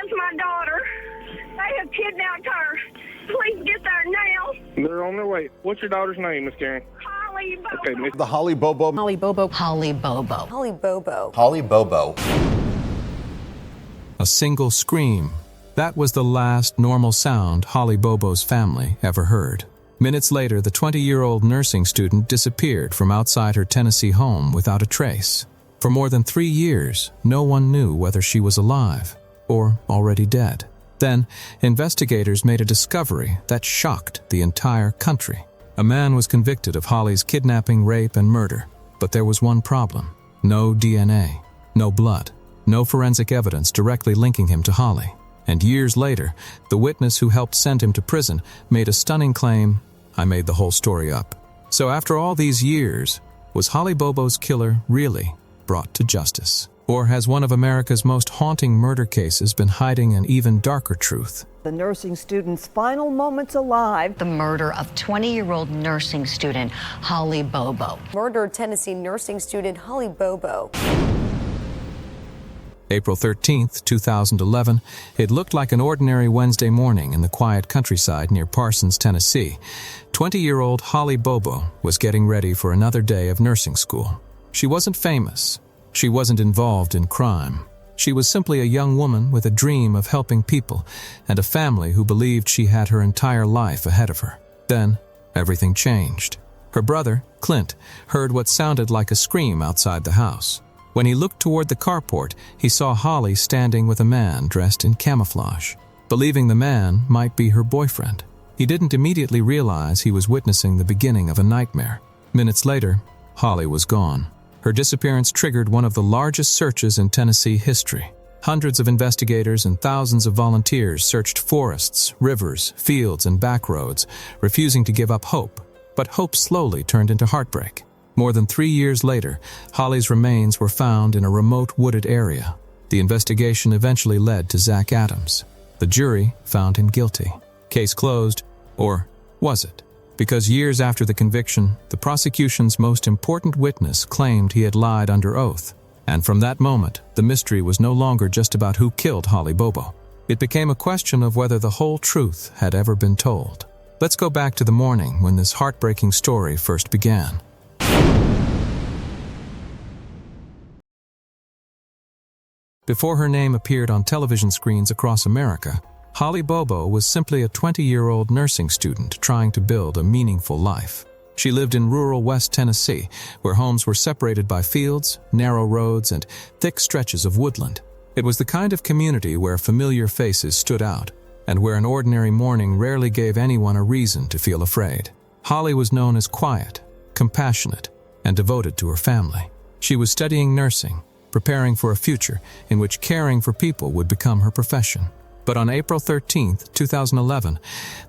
lost my daughter. They have kidnapped her. Please get there now. They're on their way. What's your daughter's name, Miss Karen? Holly Bobo. Okay, Miss. The Holly Bobo. Holly Bobo. Holly Bobo. Holly Bobo. Holly Bobo. A single scream. That was the last normal sound Holly Bobo's family ever heard. Minutes later, the 20-year-old nursing student disappeared from outside her Tennessee home without a trace. For more than 3 years, no one knew whether she was alive or already dead. Then, investigators made a discovery that shocked the entire country. A man was convicted of Holly's kidnapping, rape, and murder. But there was one problem. No DNA, no blood, no forensic evidence directly linking him to Holly. And years later, the witness who helped send him to prison made a stunning claim, "I made the whole story up." So after all these years, was Holly Bobo's killer really brought to justice? Or has one of America's most haunting murder cases been hiding an even darker truth? The nursing student's final moments alive. The murder of 20-year-old nursing student Holly Bobo. Murdered Tennessee nursing student Holly Bobo. April 13th, 2011, it looked like an ordinary Wednesday morning in the quiet countryside near Parsons, Tennessee. 20-year-old Holly Bobo was getting ready for another day of nursing school. She wasn't famous. She wasn't involved in crime. She was simply a young woman with a dream of helping people and a family who believed she had her entire life ahead of her. Then, everything changed. Her brother, Clint, heard what sounded like a scream outside the house. When he looked toward the carport, he saw Holly standing with a man dressed in camouflage. Believing the man might be her boyfriend, he didn't immediately realize he was witnessing the beginning of a nightmare. Minutes later, Holly was gone. Her disappearance triggered one of the largest searches in Tennessee history. Hundreds of investigators and thousands of volunteers searched forests, rivers, fields, and back roads, refusing to give up hope. But hope slowly turned into heartbreak. More than 3 years later, Holly's remains were found in a remote wooded area. The investigation eventually led to Zach Adams. The jury found him guilty. Case closed, or was it? Because years after the conviction, the prosecution's most important witness claimed he had lied under oath. And from that moment, the mystery was no longer just about who killed Holly Bobo. It became a question of whether the whole truth had ever been told. Let's go back to the morning when this heartbreaking story first began. Before her name appeared on television screens across America, Holly Bobo was simply a 20-year-old nursing student trying to build a meaningful life. She lived in rural West Tennessee, where homes were separated by fields, narrow roads, and thick stretches of woodland. It was the kind of community where familiar faces stood out, and where an ordinary morning rarely gave anyone a reason to feel afraid. Holly was known as quiet, compassionate, and devoted to her family. She was studying nursing, preparing for a future in which caring for people would become her profession. But on April 13th, 2011,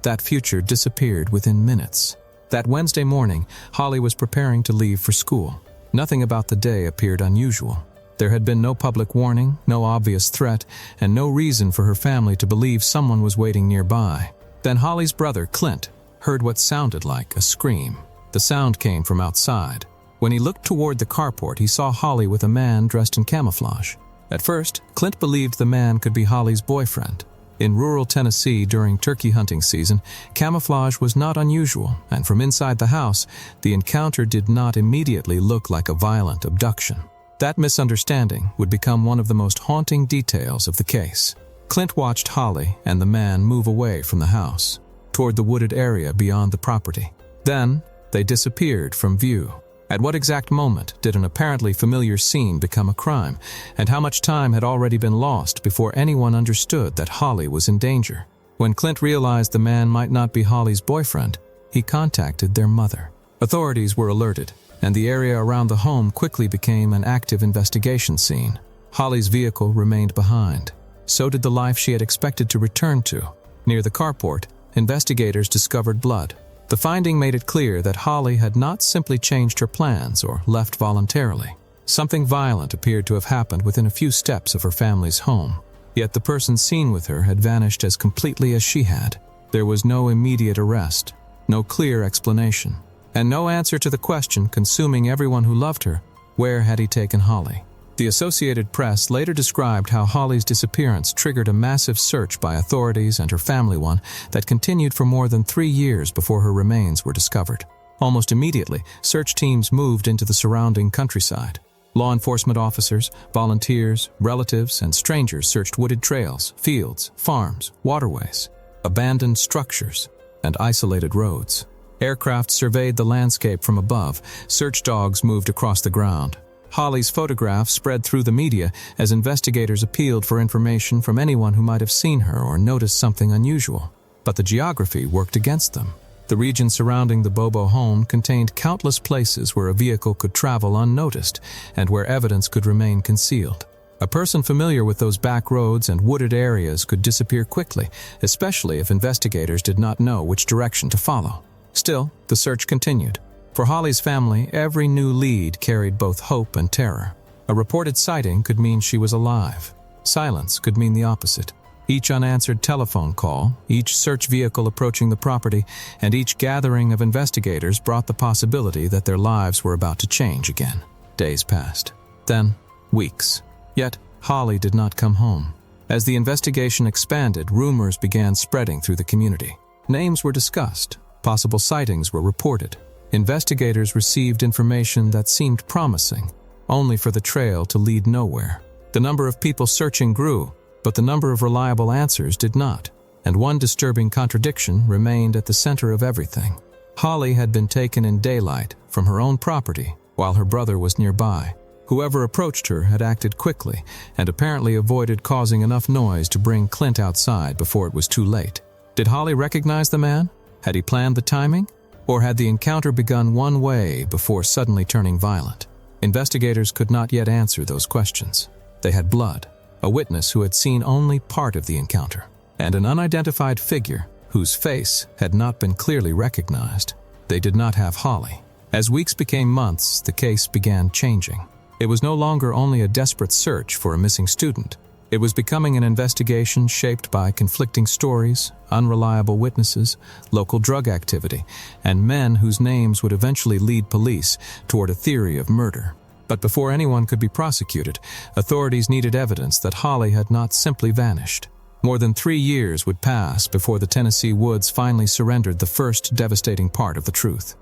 that future disappeared within minutes. That Wednesday morning, Holly was preparing to leave for school. Nothing about the day appeared unusual. There had been no public warning, no obvious threat, and no reason for her family to believe someone was waiting nearby. Then Holly's brother, Clint, heard what sounded like a scream. The sound came from outside. When he looked toward the carport, he saw Holly with a man dressed in camouflage. At first, Clint believed the man could be Holly's boyfriend. In rural Tennessee during turkey hunting season, camouflage was not unusual, and from inside the house, the encounter did not immediately look like a violent abduction. That misunderstanding would become one of the most haunting details of the case. Clint watched Holly and the man move away from the house, toward the wooded area beyond the property. Then, they disappeared from view. At what exact moment did an apparently familiar scene become a crime, and how much time had already been lost before anyone understood that Holly was in danger? When Clint realized the man might not be Holly's boyfriend, he contacted their mother. Authorities were alerted, and the area around the home quickly became an active investigation scene. Holly's vehicle remained behind. So did the life she had expected to return to. Near the carport, investigators discovered blood. The finding made it clear that Holly had not simply changed her plans or left voluntarily. Something violent appeared to have happened within a few steps of her family's home. Yet the person seen with her had vanished as completely as she had. There was no immediate arrest, no clear explanation, and no answer to the question consuming everyone who loved her: where had he taken Holly? The Associated Press later described how Holly's disappearance triggered a massive search by authorities and her family one that continued for more than 3 years before her remains were discovered. Almost immediately, search teams moved into the surrounding countryside. Law enforcement officers, volunteers, relatives, and strangers searched wooded trails, fields, farms, waterways, abandoned structures, and isolated roads. Aircraft surveyed the landscape from above. Search dogs moved across the ground. Holly's photograph spread through the media as investigators appealed for information from anyone who might have seen her or noticed something unusual. But the geography worked against them. The region surrounding the Bobo home contained countless places where a vehicle could travel unnoticed and where evidence could remain concealed. A person familiar with those back roads and wooded areas could disappear quickly, especially if investigators did not know which direction to follow. Still, the search continued. For Holly's family, every new lead carried both hope and terror. A reported sighting could mean she was alive. Silence could mean the opposite. Each unanswered telephone call, each search vehicle approaching the property, and each gathering of investigators brought the possibility that their lives were about to change again. Days passed. Then, weeks. Yet, Holly did not come home. As the investigation expanded, rumors began spreading through the community. Names were discussed. Possible sightings were reported. Investigators received information that seemed promising, only for the trail to lead nowhere. The number of people searching grew, but the number of reliable answers did not, and one disturbing contradiction remained at the center of everything. Holly had been taken in daylight from her own property while her brother was nearby. Whoever approached her had acted quickly and apparently avoided causing enough noise to bring Clint outside before it was too late. Did Holly recognize the man? Had he planned the timing? Or had the encounter begun one way before suddenly turning violent? Investigators could not yet answer those questions. They had blood, a witness who had seen only part of the encounter, and an unidentified figure whose face had not been clearly recognized. They did not have Holly. As weeks became months, the case began changing. It was no longer only a desperate search for a missing student. It was becoming an investigation shaped by conflicting stories, unreliable witnesses, local drug activity, and men whose names would eventually lead police toward a theory of murder. But before anyone could be prosecuted, authorities needed evidence that Holly had not simply vanished. More than 3 years would pass before the Tennessee woods finally surrendered the first devastating part of the truth.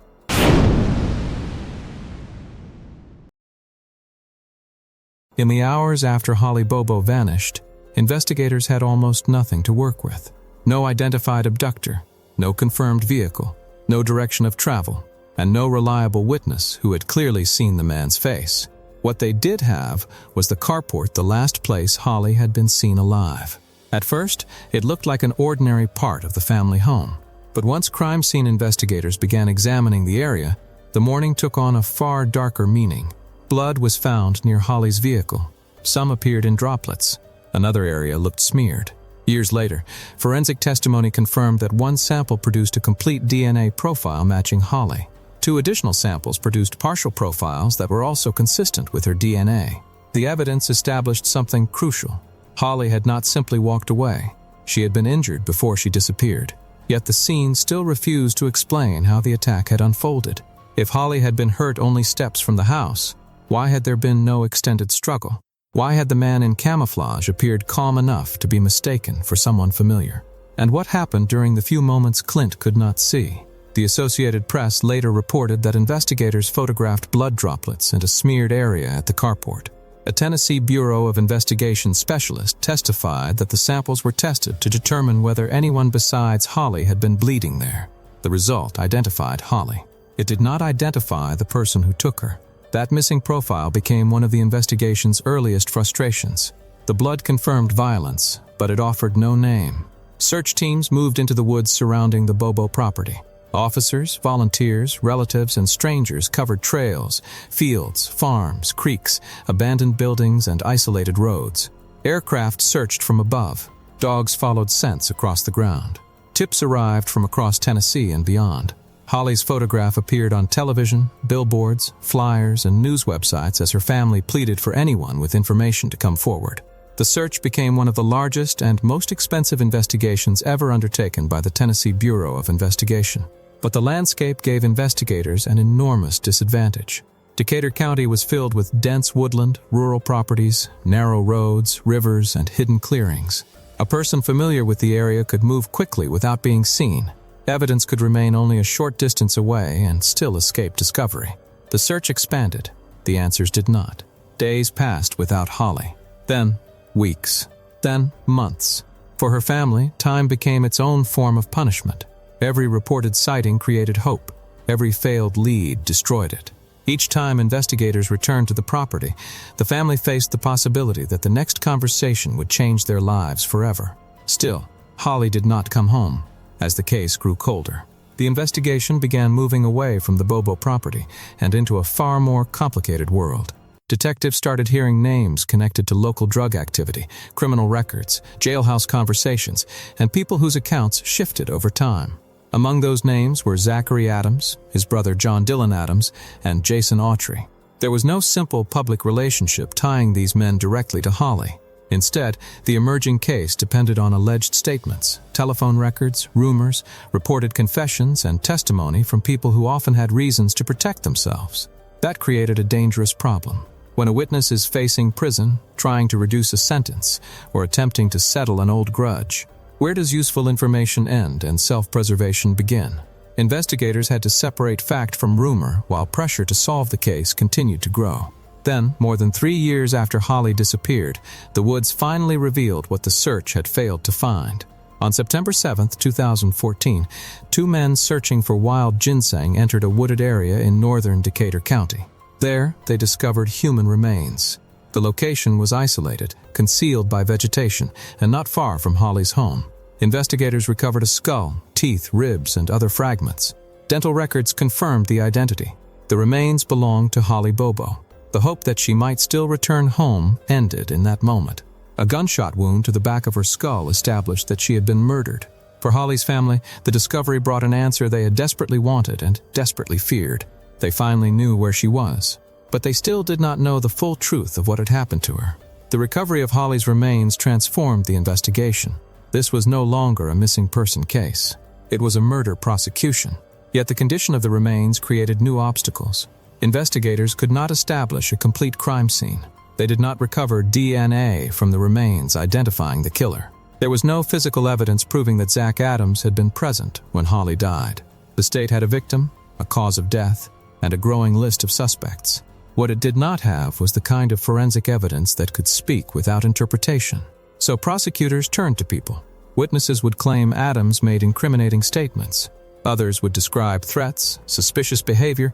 In the hours after Holly Bobo vanished, investigators had almost nothing to work with. No identified abductor, no confirmed vehicle, no direction of travel, and no reliable witness who had clearly seen the man's face. What they did have was the carport, the last place Holly had been seen alive. At first, it looked like an ordinary part of the family home. But once crime scene investigators began examining the area, the morning took on a far darker meaning. Blood was found near Holly's vehicle. Some appeared in droplets. Another area looked smeared. Years later, forensic testimony confirmed that one sample produced a complete DNA profile matching Holly. 2 additional samples produced partial profiles that were also consistent with her DNA. The evidence established something crucial. Holly had not simply walked away. She had been injured before she disappeared. Yet the scene still refused to explain how the attack had unfolded. If Holly had been hurt only steps from the house, why had there been no extended struggle? Why had the man in camouflage appeared calm enough to be mistaken for someone familiar? And what happened during the few moments Clint could not see? The Associated Press later reported that investigators photographed blood droplets and a smeared area at the carport. A Tennessee Bureau of Investigation specialist testified that the samples were tested to determine whether anyone besides Holly had been bleeding there. The result identified Holly. It did not identify the person who took her. That missing profile became one of the investigation's earliest frustrations. The blood confirmed violence, but it offered no name. Search teams moved into the woods surrounding the Bobo property. Officers, volunteers, relatives, and strangers covered trails, fields, farms, creeks, abandoned buildings, and isolated roads. Aircraft searched from above. Dogs followed scents across the ground. Tips arrived from across Tennessee and beyond. Holly's photograph appeared on television, billboards, flyers, and news websites as her family pleaded for anyone with information to come forward. The search became one of the largest and most expensive investigations ever undertaken by the Tennessee Bureau of Investigation. But the landscape gave investigators an enormous disadvantage. Decatur County was filled with dense woodland, rural properties, narrow roads, rivers, and hidden clearings. A person familiar with the area could move quickly without being seen. Evidence could remain only a short distance away and still escape discovery. The search expanded. The answers did not. Days passed without Holly. Then weeks. Then months. For her family, time became its own form of punishment. Every reported sighting created hope. Every failed lead destroyed it. Each time investigators returned to the property, the family faced the possibility that the next conversation would change their lives forever. Still, Holly did not come home. As the case grew colder, the investigation began moving away from the Bobo property and into a far more complicated world. Detectives started hearing names connected to local drug activity, criminal records, jailhouse conversations, and people whose accounts shifted over time. Among those names were Zachary Adams, his brother John Dylan Adams, and Jason Autry. There was no simple public relationship tying these men directly to Holly. Instead, the emerging case depended on alleged statements, telephone records, rumors, reported confessions, and testimony from people who often had reasons to protect themselves. That created a dangerous problem. When a witness is facing prison, trying to reduce a sentence, or attempting to settle an old grudge, where does useful information end and self-preservation begin? Investigators had to separate fact from rumor while pressure to solve the case continued to grow. Then, more than 3 years after Holly disappeared, the woods finally revealed what the search had failed to find. On September 7, 2014, 2 men searching for wild ginseng entered a wooded area in northern Decatur County. There, they discovered human remains. The location was isolated, concealed by vegetation, and not far from Holly's home. Investigators recovered a skull, teeth, ribs, and other fragments. Dental records confirmed the identity. The remains belonged to Holly Bobo. The hope that she might still return home ended in that moment. A gunshot wound to the back of her skull established that she had been murdered. For Holly's family, the discovery brought an answer they had desperately wanted and desperately feared. They finally knew where she was, but they still did not know the full truth of what had happened to her. The recovery of Holly's remains transformed the investigation. This was no longer a missing person case. It was a murder prosecution. Yet the condition of the remains created new obstacles. Investigators could not establish a complete crime scene. They did not recover DNA from the remains identifying the killer. There was no physical evidence proving that Zach Adams had been present when Holly died. The state had a victim, a cause of death, and a growing list of suspects. What it did not have was the kind of forensic evidence that could speak without interpretation. So prosecutors turned to people. Witnesses would claim Adams made incriminating statements. Others would describe threats, suspicious behavior,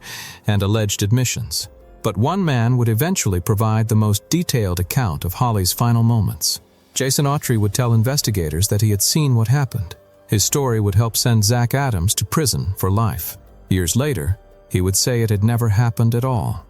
and alleged admissions. But one man would eventually provide the most detailed account of Holly's final moments. Jason Autry would tell investigators that he had seen what happened. His story would help send Zach Adams to prison for life. Years later, he would say it had never happened at all.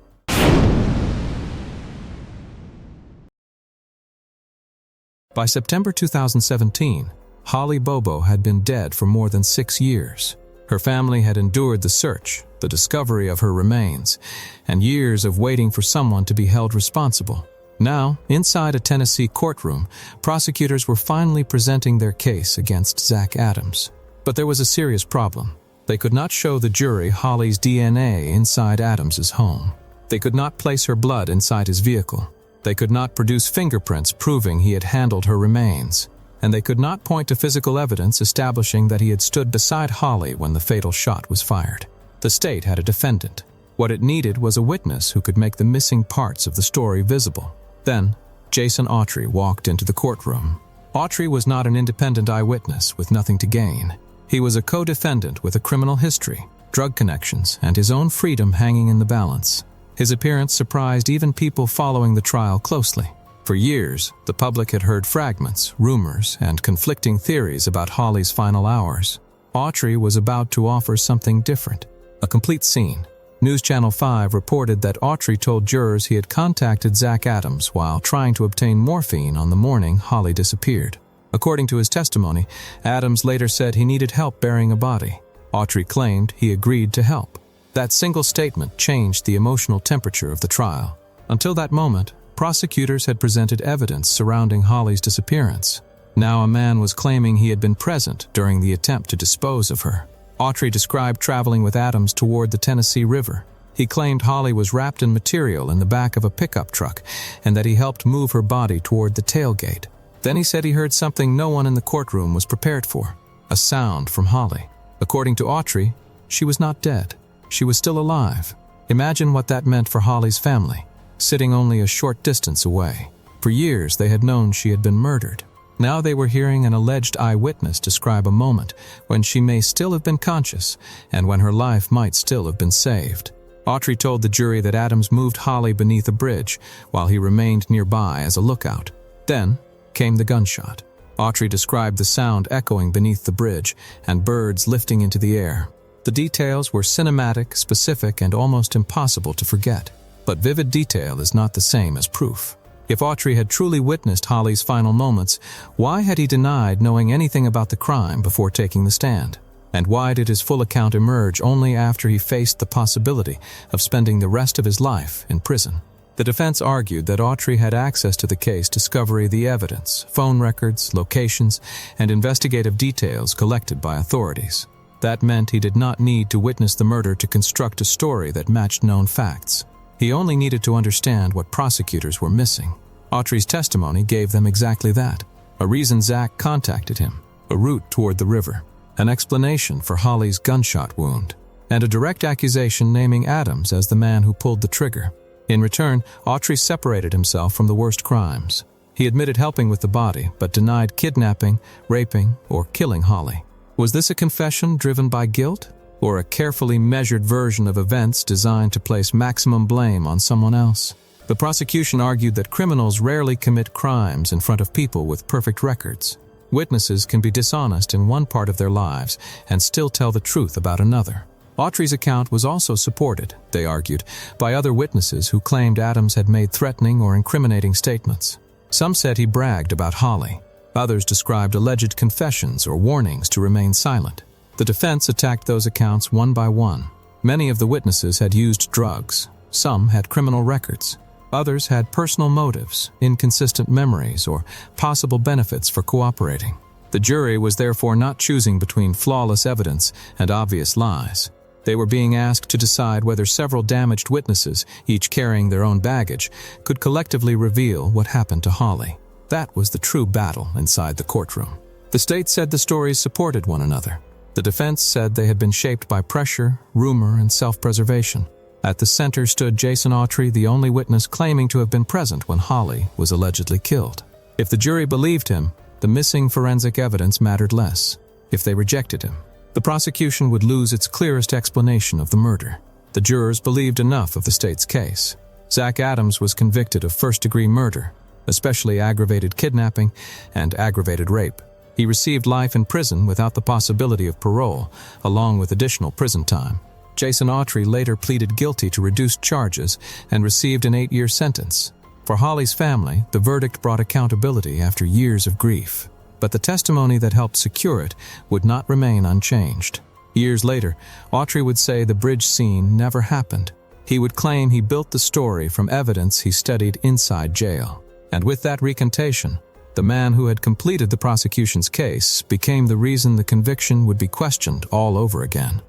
By September 2017, Holly Bobo had been dead for more than 6 years. Her family had endured the search, the discovery of her remains, and years of waiting for someone to be held responsible. Now, inside a Tennessee courtroom, prosecutors were finally presenting their case against Zach Adams. But there was a serious problem. They could not show the jury Holly's DNA inside Adams's home. They could not place her blood inside his vehicle. They could not produce fingerprints proving he had handled her remains. And they could not point to physical evidence establishing that he had stood beside Holly when the fatal shot was fired. The state had a defendant. What it needed was a witness who could make the missing parts of the story visible. Then, Jason Autry walked into the courtroom. Autry was not an independent eyewitness with nothing to gain. He was a co-defendant with a criminal history, drug connections, and his own freedom hanging in the balance. His appearance surprised even people following the trial closely. For years, the public had heard fragments, rumors, and conflicting theories about Holly's final hours. Autry was about to offer something different, a complete scene. News Channel 5 reported that Autry told jurors he had contacted Zach Adams while trying to obtain morphine on the morning Holly disappeared. According to his testimony, Adams later said he needed help burying a body. Autry claimed he agreed to help. That single statement changed the emotional temperature of the trial. Until that moment, prosecutors had presented evidence surrounding Holly's disappearance. Now a man was claiming he had been present during the attempt to dispose of her. Autry described traveling with Adams toward the Tennessee River. He claimed Holly was wrapped in material in the back of a pickup truck and that he helped move her body toward the tailgate. Then he said he heard something no one in the courtroom was prepared for, a sound from Holly. According to Autry, she was not dead. She was still alive. Imagine what that meant for Holly's family, sitting only a short distance away. For years they had known she had been murdered. Now they were hearing an alleged eyewitness describe a moment when she may still have been conscious and when her life might still have been saved. Autry told the jury that Adams moved Holly beneath a bridge while he remained nearby as a lookout. Then came the gunshot. Autry described the sound echoing beneath the bridge and birds lifting into the air. The details were cinematic, specific, and almost impossible to forget. But vivid detail is not the same as proof. If Autry had truly witnessed Holly's final moments, why had he denied knowing anything about the crime before taking the stand? And why did his full account emerge only after he faced the possibility of spending the rest of his life in prison? The defense argued that Autry had access to the case discovery, the evidence, phone records, locations, and investigative details collected by authorities. That meant he did not need to witness the murder to construct a story that matched known facts. He only needed to understand what prosecutors were missing. Autry's testimony gave them exactly that. A reason Zach contacted him, a route toward the river, an explanation for Holly's gunshot wound, and a direct accusation naming Adams as the man who pulled the trigger. In return, Autry separated himself from the worst crimes. He admitted helping with the body, but denied kidnapping, raping, or killing Holly. Was this a confession driven by guilt, or a carefully measured version of events designed to place maximum blame on someone else? The prosecution argued that criminals rarely commit crimes in front of people with perfect records. Witnesses can be dishonest in one part of their lives and still tell the truth about another. Autry's account was also supported, they argued, by other witnesses who claimed Adams had made threatening or incriminating statements. Some said he bragged about Holly. Others described alleged confessions or warnings to remain silent. The defense attacked those accounts one by one. Many of the witnesses had used drugs. Some had criminal records. Others had personal motives, inconsistent memories, or possible benefits for cooperating. The jury was therefore not choosing between flawless evidence and obvious lies. They were being asked to decide whether several damaged witnesses, each carrying their own baggage, could collectively reveal what happened to Holly. That was the true battle inside the courtroom. The state said the stories supported one another. The defense said they had been shaped by pressure, rumor, and self-preservation. At the center stood Jason Autry, the only witness claiming to have been present when Holly was allegedly killed. If the jury believed him, the missing forensic evidence mattered less. If they rejected him, the prosecution would lose its clearest explanation of the murder. The jurors believed enough of the state's case. Zach Adams was convicted of first-degree murder, especially aggravated kidnapping and aggravated rape. He received life in prison without the possibility of parole, along with additional prison time. Jason Autry later pleaded guilty to reduced charges and received an 8-year sentence. For Holly's family, the verdict brought accountability after years of grief. But the testimony that helped secure it would not remain unchanged. Years later, Autry would say the bridge scene never happened. He would claim he built the story from evidence he studied inside jail. And with that recantation, the man who had completed the prosecution's case became the reason the conviction would be questioned all over again.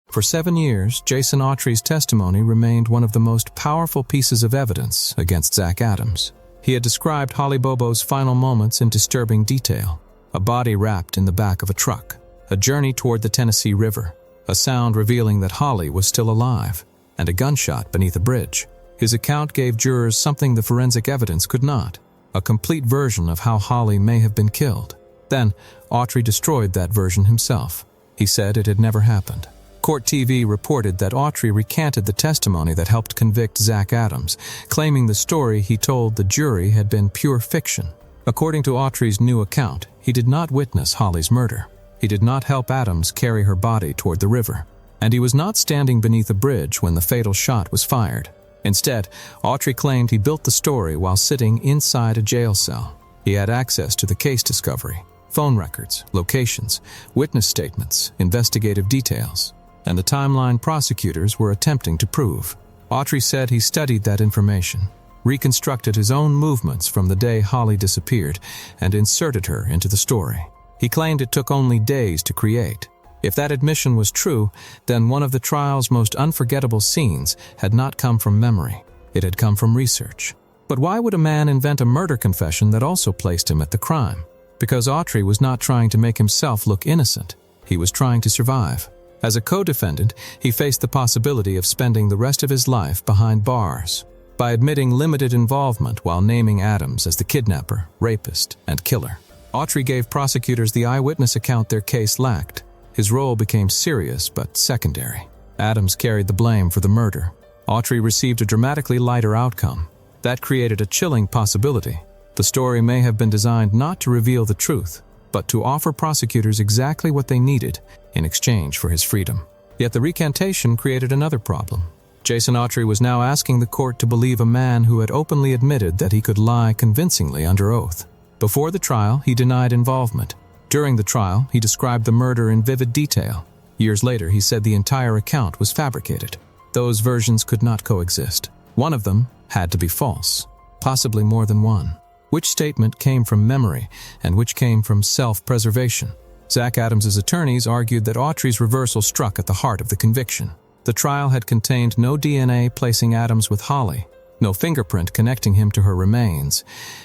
For 7 years, Jason Autry's testimony remained one of the most powerful pieces of evidence against Zach Adams. He had described Holly Bobo's final moments in disturbing detail: a body wrapped in the back of a truck, a journey toward the Tennessee River, a sound revealing that Holly was still alive, and a gunshot beneath a bridge. His account gave jurors something the forensic evidence could not: a complete version of how Holly may have been killed. Then, Autry destroyed that version himself. He said it had never happened. Court TV reported that Autry recanted the testimony that helped convict Zach Adams, claiming the story he told the jury had been pure fiction. According to Autry's new account, he did not witness Holly's murder. He did not help Adams carry her body toward the river. And he was not standing beneath a bridge when the fatal shot was fired. Instead, Autry claimed he built the story while sitting inside a jail cell. He had access to the case discovery, phone records, locations, witness statements, investigative details, and the timeline prosecutors were attempting to prove. Autry said he studied that information, reconstructed his own movements from the day Holly disappeared, and inserted her into the story. He claimed it took only days to create. If that admission was true, then one of the trial's most unforgettable scenes had not come from memory. It had come from research. But why would a man invent a murder confession that also placed him at the crime? Because Autry was not trying to make himself look innocent. He was trying to survive. As a co-defendant, he faced the possibility of spending the rest of his life behind bars. By admitting limited involvement while naming Adams as the kidnapper, rapist, and killer, Autry gave prosecutors the eyewitness account their case lacked. His role became serious but secondary. Adams carried the blame for the murder. Autry received a dramatically lighter outcome. That created a chilling possibility. The story may have been designed not to reveal the truth, but to offer prosecutors exactly what they needed in exchange for his freedom. Yet the recantation created another problem. Jason Autry was now asking the court to believe a man who had openly admitted that he could lie convincingly under oath. Before the trial, he denied involvement. During the trial, he described the murder in vivid detail. Years later, he said the entire account was fabricated. Those versions could not coexist. One of them had to be false, possibly more than one. Which statement came from memory and which came from self-preservation? Zach Adams' attorneys argued that Autry's reversal struck at the heart of the conviction. The trial had contained no DNA placing Adams with Holly, no fingerprint connecting him to her remains,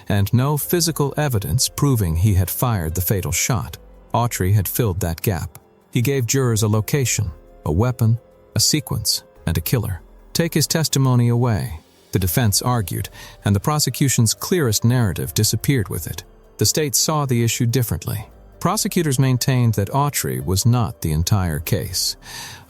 and no physical evidence proving he had fired the fatal shot. Autry had filled that gap. He gave jurors a location, a weapon, a sequence, and a killer. Take his testimony away, the defense argued, and the prosecution's clearest narrative disappeared with it. The state saw the issue differently. Prosecutors maintained that Autry was not the entire case.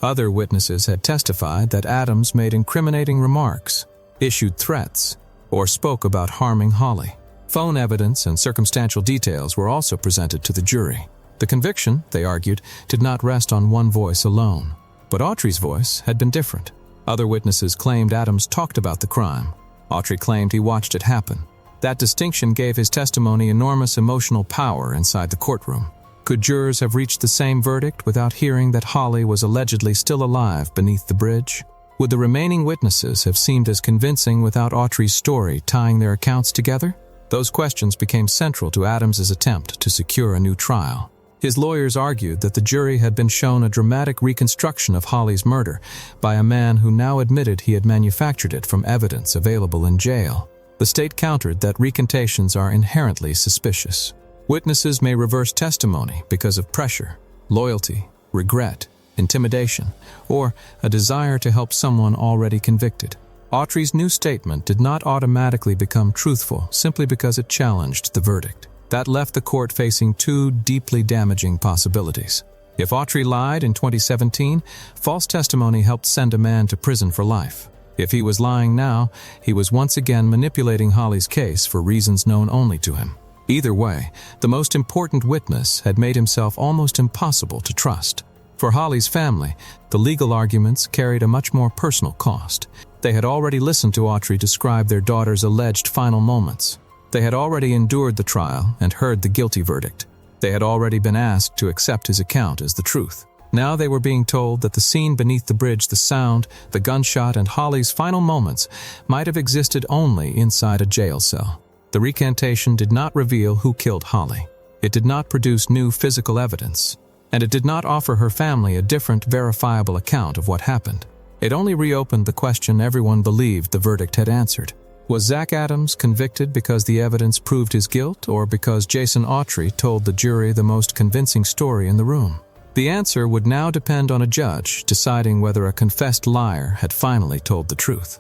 Other witnesses had testified that Adams made incriminating remarks, issued threats, or spoke about harming Holly. Phone evidence and circumstantial details were also presented to the jury. The conviction, they argued, did not rest on one voice alone. But Autry's voice had been different. Other witnesses claimed Adams talked about the crime. Autry claimed he watched it happen. That distinction gave his testimony enormous emotional power inside the courtroom. Could jurors have reached the same verdict without hearing that Holly was allegedly still alive beneath the bridge? Would the remaining witnesses have seemed as convincing without Autry's story tying their accounts together? Those questions became central to Adams' attempt to secure a new trial. His lawyers argued that the jury had been shown a dramatic reconstruction of Holly's murder by a man who now admitted he had manufactured it from evidence available in jail. The state countered that recantations are inherently suspicious. Witnesses may reverse testimony because of pressure, loyalty, regret, intimidation, or a desire to help someone already convicted. Autry's new statement did not automatically become truthful simply because it challenged the verdict. That left the court facing two deeply damaging possibilities. If Autry lied in 2017, false testimony helped send a man to prison for life. If he was lying now, he was once again manipulating Holly's case for reasons known only to him. Either way, the most important witness had made himself almost impossible to trust. For Holly's family, the legal arguments carried a much more personal cost. They had already listened to Autry describe their daughter's alleged final moments. They had already endured the trial and heard the guilty verdict. They had already been asked to accept his account as the truth. Now they were being told that the scene beneath the bridge, the sound, the gunshot, and Holly's final moments might have existed only inside a jail cell. The recantation did not reveal who killed Holly. It did not produce new physical evidence, and it did not offer her family a different, verifiable account of what happened. It only reopened the question everyone believed the verdict had answered. Was Zach Adams convicted because the evidence proved his guilt, or because Jason Autry told the jury the most convincing story in the room? The answer would now depend on a judge deciding whether a confessed liar had finally told the truth.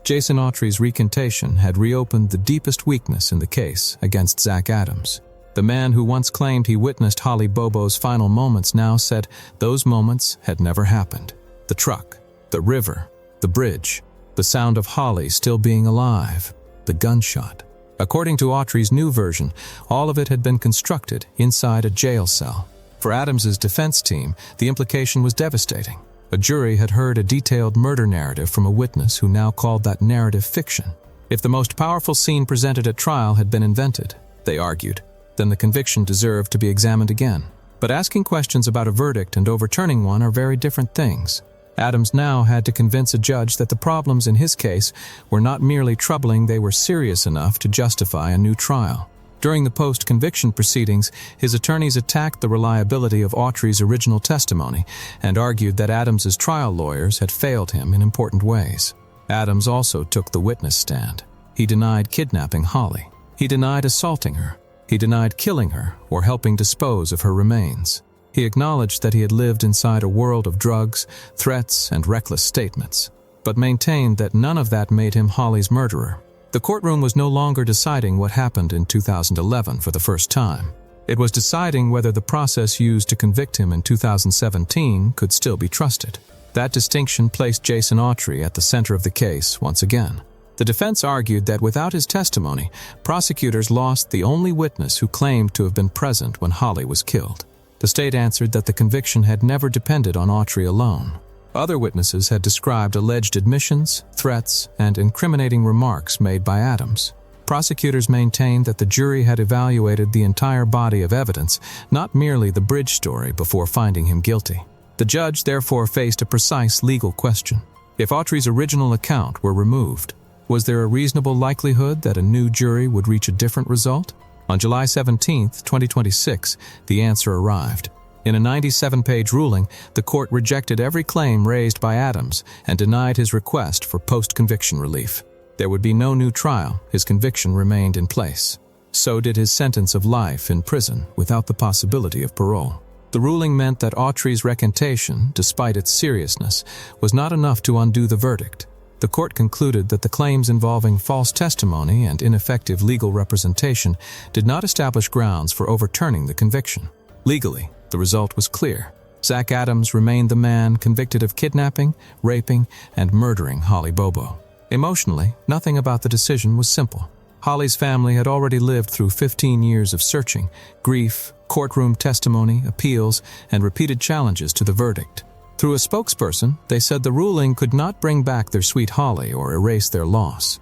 Jason Autry's recantation had reopened the deepest weakness in the case against Zach Adams. The man who once claimed he witnessed Holly Bobo's final moments now said those moments had never happened. The truck, the river, the bridge, the sound of Holly still being alive, the gunshot. According to Autry's new version, all of it had been constructed inside a jail cell. For Adams's defense team, the implication was devastating. A jury had heard a detailed murder narrative from a witness who now called that narrative fiction. If the most powerful scene presented at trial had been invented, they argued, then the conviction deserved to be examined again. But asking questions about a verdict and overturning one are very different things. Adams now had to convince a judge that the problems in his case were not merely troubling, they were serious enough to justify a new trial. During the post-conviction proceedings, his attorneys attacked the reliability of Autry's original testimony and argued that Adams's trial lawyers had failed him in important ways. Adams also took the witness stand. He denied kidnapping Holly. He denied assaulting her. He denied killing her or helping dispose of her remains. He acknowledged that he had lived inside a world of drugs, threats, and reckless statements, but maintained that none of that made him Holly's murderer. The courtroom was no longer deciding what happened in 2011 for the first time. It was deciding whether the process used to convict him in 2017 could still be trusted. That distinction placed Jason Autry at the center of the case once again. The defense argued that without his testimony, prosecutors lost the only witness who claimed to have been present when Holly was killed. The state answered that the conviction had never depended on Autry alone. Other witnesses had described alleged admissions, threats, and incriminating remarks made by Adams. Prosecutors maintained that the jury had evaluated the entire body of evidence, not merely the bridge story, before finding him guilty. The judge therefore faced a precise legal question. If Autry's original account were removed, was there a reasonable likelihood that a new jury would reach a different result? On July 17, 2026, the answer arrived. In a 97-page ruling, the court rejected every claim raised by Adams and denied his request for post-conviction relief. There would be no new trial. His conviction remained in place. So did his sentence of life in prison without the possibility of parole. The ruling meant that Autry's recantation, despite its seriousness, was not enough to undo the verdict. The court concluded that the claims involving false testimony and ineffective legal representation did not establish grounds for overturning the conviction. Legally, the result was clear. Zach Adams remained the man convicted of kidnapping, raping, and murdering Holly Bobo. Emotionally, nothing about the decision was simple. Holly's family had already lived through 15 years of searching, grief, courtroom testimony, appeals, and repeated challenges to the verdict. Through a spokesperson, they said the ruling could not bring back their sweet Holly or erase their loss.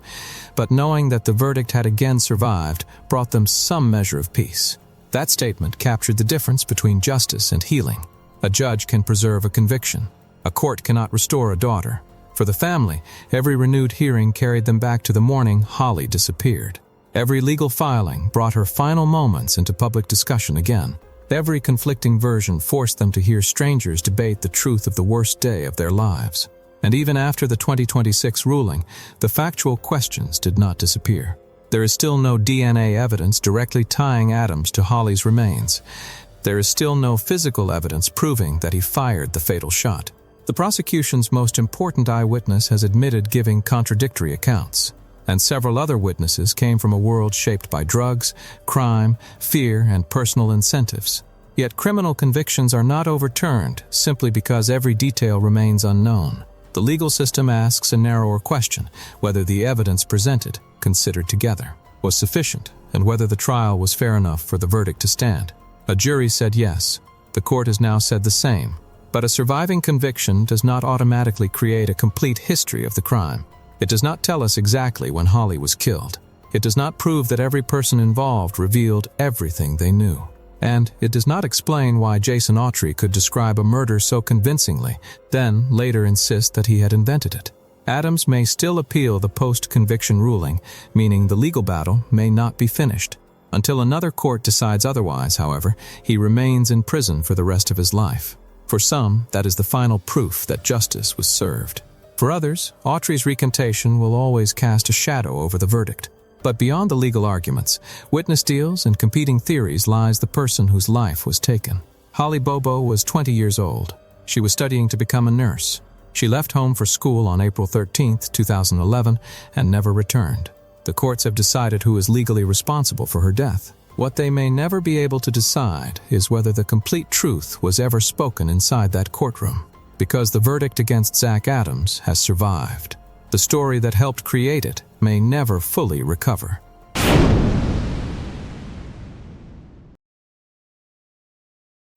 But knowing that the verdict had again survived brought them some measure of peace. That statement captured the difference between justice and healing. A judge can preserve a conviction. A court cannot restore a daughter. For the family, every renewed hearing carried them back to the morning Holly disappeared. Every legal filing brought her final moments into public discussion again. Every conflicting version forced them to hear strangers debate the truth of the worst day of their lives. And even after the 2026 ruling, the factual questions did not disappear. There is still no DNA evidence directly tying Adams to Holly's remains. There is still no physical evidence proving that he fired the fatal shot. The prosecution's most important eyewitness has admitted giving contradictory accounts, and several other witnesses came from a world shaped by drugs, crime, fear, and personal incentives. Yet criminal convictions are not overturned simply because every detail remains unknown. The legal system asks a narrower question: whether the evidence presented, considered together, was sufficient, and whether the trial was fair enough for the verdict to stand. A jury said yes. The court has now said the same. But a surviving conviction does not automatically create a complete history of the crime. It does not tell us exactly when Holly was killed. It does not prove that every person involved revealed everything they knew. And it does not explain why Jason Autry could describe a murder so convincingly, then later insist that he had invented it. Adams may still appeal the post-conviction ruling, meaning the legal battle may not be finished. Until another court decides otherwise, however, he remains in prison for the rest of his life. For some, that is the final proof that justice was served. For others, Autry's recantation will always cast a shadow over the verdict. But beyond the legal arguments, witness deals, and competing theories lies the person whose life was taken. Holly Bobo was 20 years old. She was studying to become a nurse. She left home for school on April 13, 2011, and never returned. The courts have decided who is legally responsible for her death. What they may never be able to decide is whether the complete truth was ever spoken inside that courtroom, because the verdict against Zach Adams has survived. The story that helped create it may never fully recover.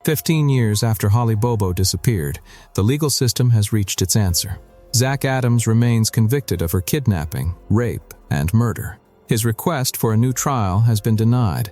"15 years after Holly Bobo disappeared, the legal system has reached its answer. Zach Adams remains convicted of her kidnapping, rape, and murder. His request for a new trial has been denied,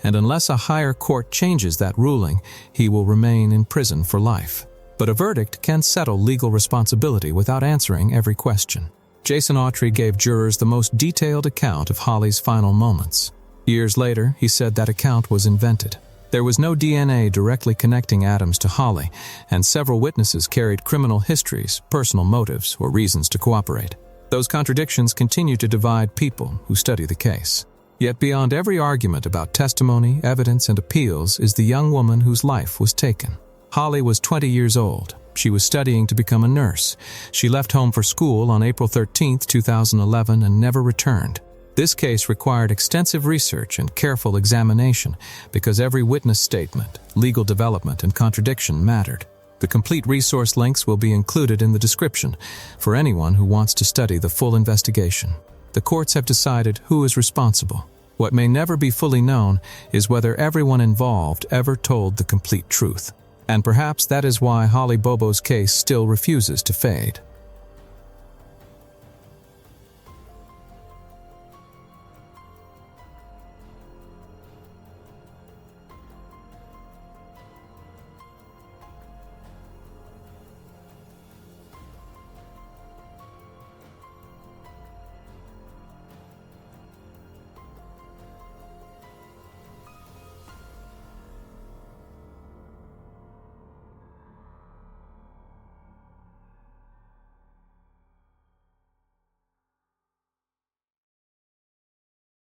and unless a higher court changes that ruling, he will remain in prison for life. But a verdict can settle legal responsibility without answering every question. Jason Autry gave jurors the most detailed account of Holly's final moments. Years later, he said that account was invented. There was no DNA directly connecting Adams to Holly, and several witnesses carried criminal histories, personal motives, or reasons to cooperate. Those contradictions continue to divide people who study the case. Yet beyond every argument about testimony, evidence, and appeals is the young woman whose life was taken. Holly was 20 years old. She was studying to become a nurse. She left home for school on April 13, 2011, and never returned. This case required extensive research and careful examination because every witness statement, legal development, and contradiction mattered. The complete resource links will be included in the description for anyone who wants to study the full investigation. The courts have decided who is responsible. What may never be fully known is whether everyone involved ever told the complete truth. And perhaps that is why Holly Bobo's case still refuses to fade.